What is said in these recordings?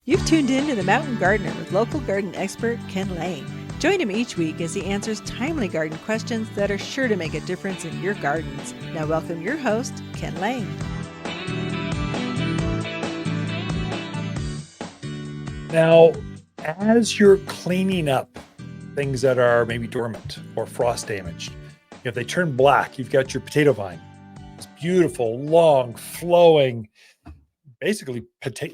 You've tuned in to The Mountain Gardener with local garden expert Ken Lang. Join him each week as he answers timely garden questions that are sure to make a difference in your gardens. Now welcome your host, Ken Lang. Now, as you're cleaning up things that are maybe dormant or frost damaged, if they turn black, you've got your potato vine. It's beautiful, long, flowing, basically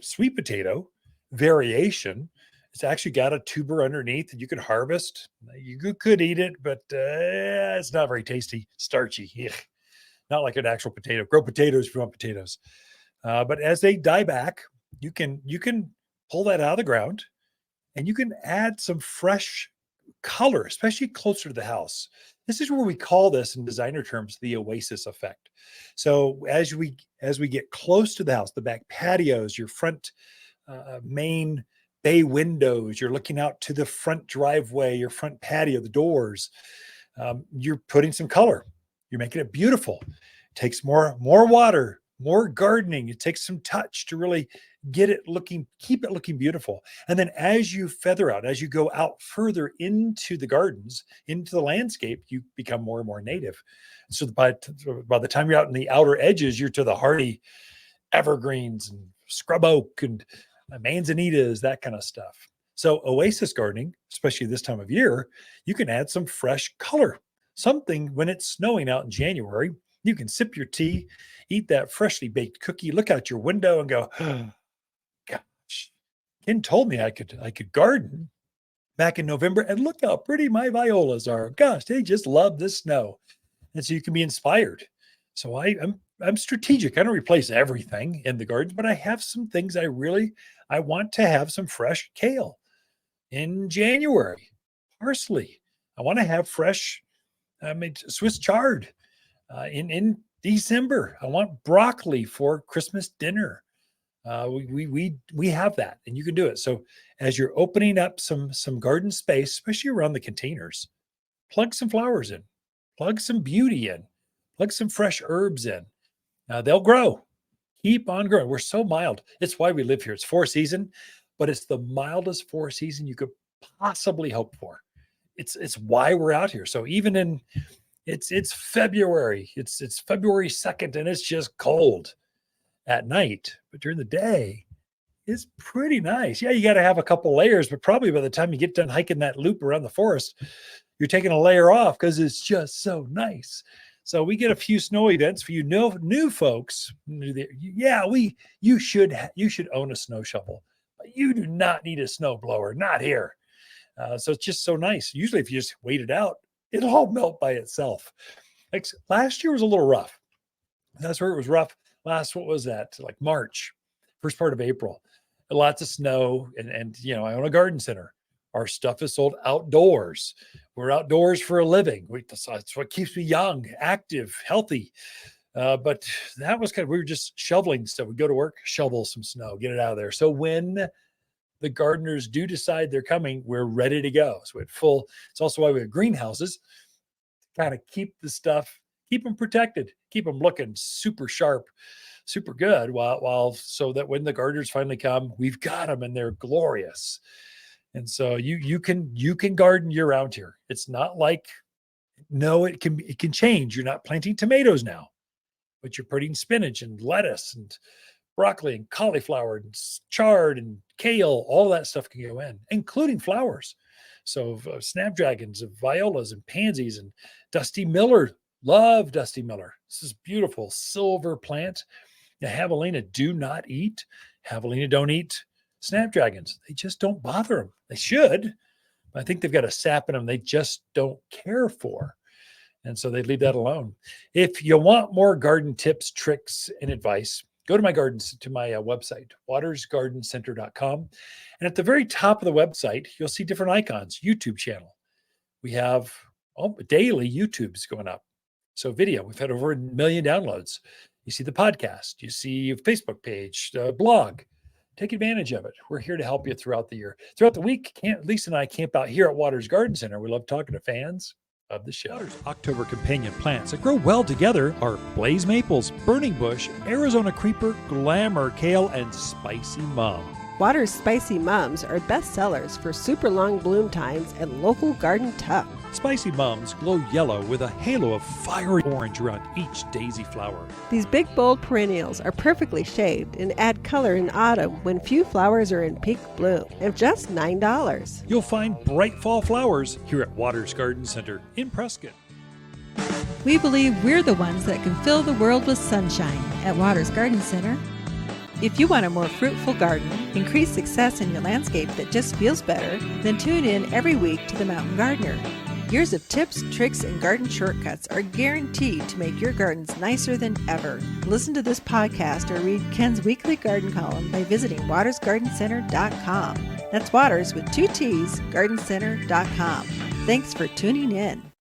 sweet potato variation. It's actually got a tuber underneath that you could harvest. You could eat it, but it's not very tasty, starchy. Ugh. Not like an actual potato. Grow potatoes if you want potatoes. But as they die back, you can pull that out of the ground and you can add some fresh color, especially closer to the house. This is where we call this in designer terms the oasis effect. So as we get close to the house, the back patios, your front main bay windows, you're looking out to the front driveway, your front patio, the doors, you're putting some color. You're making it beautiful. It takes more water, more gardening. It takes some touch to really keep it looking beautiful. And then as you feather out, as you go out further into the gardens, into the landscape, you become more and more native. So by the time you're out in the outer edges, you're to the hardy evergreens and scrub oak and manzanitas, that kind of stuff. So oasis gardening, especially this time of year, you can add some fresh color. Something when it's snowing out in January, you can sip your tea, eat that freshly baked cookie, look out your window and go, oh, gosh, Ken told me I could garden back in November, and look how pretty my violas are. Gosh, they just love the snow. And so you can be inspired. So I'm strategic. I don't replace everything in the gardens, but I have some things I want to have some fresh kale in January, parsley. I want to have fresh Swiss chard in December. I want broccoli for Christmas dinner. We have that, and you can do it. So as you're opening up some garden space, especially around the containers, plug some flowers in, plug some beauty in, plug some fresh herbs in. They'll grow. Keep on growing. We're so mild. It's why we live here. It's 4-season, but it's the mildest 4-season you could possibly hope for. It's why we're out here. So even it's February. It's February 2nd, and it's just cold at night. But during the day, it's pretty nice. Yeah, you got to have a couple layers, but probably by the time you get done hiking that loop around the forest, you're taking a layer off because it's just so nice. So we get a few snow events for you new folks. Yeah, you should own a snow shovel, but you do not need a snow blower. Not here. So it's just so nice. Usually, if you just wait it out, it'll all melt by itself. Like last year was a little rough. That's where it was rough. What was that? Like March, first part of April. Lots of snow, and I own a garden center. Our stuff is sold outdoors. We're outdoors for a living. That's what keeps me young, active, healthy. But that was we were just shoveling stuff. We go to work, shovel some snow, get it out of there. So when the gardeners do decide they're coming, we're ready to go. So it's also why we have greenhouses, to kind of keep the stuff, keep them protected, keep them looking super sharp, super good, while so that when the gardeners finally come, we've got them and they're glorious. And so you can garden year round here. It's not like, no, it can change. You're not planting tomatoes now, but you're putting spinach and lettuce and broccoli and cauliflower and chard and kale. All that stuff can go in, including flowers. So snapdragons and violas and pansies and Dusty Miller. Love Dusty Miller. This is beautiful silver plant. The javelina do not eat. Javelina don't eat snapdragons. They just don't bother them. They should. But I think they've got a sap in them they just don't care for. And so they leave that alone. If you want more garden tips, tricks, and advice, go to my website, wattersgardencenter.com. And at the very top of the website, you'll see different icons, YouTube channel. We have daily YouTube's going up. So video, we've had over 1 million downloads. You see the podcast, you see a Facebook page, blog. Take advantage of it. We're here to help you throughout the year. Throughout the week, Lisa and I camp out here at Watters Garden Center. We love talking to fans of the show. October companion plants that grow well together are blaze maples, burning bush, Arizona creeper, glamour kale, and spicy mum. Waters Spicy Mums are best sellers for super long bloom times and local garden tough. Spicy Mums glow yellow with a halo of fiery orange around each daisy flower. These big, bold perennials are perfectly shaped and add color in autumn when few flowers are in peak bloom, at just $9. You'll find bright fall flowers here at Waters Garden Center in Prescott. We believe we're the ones that can fill the world with sunshine at Waters Garden Center. If you want a more fruitful garden, increase success in your landscape that just feels better, then tune in every week to the Mountain Gardener. Years of tips, tricks, and garden shortcuts are guaranteed to make your gardens nicer than ever. Listen to this podcast or read Ken's weekly garden column by visiting wattersgardencenter.com. That's Waters with 2 T's, gardencenter.com. Thanks for tuning in.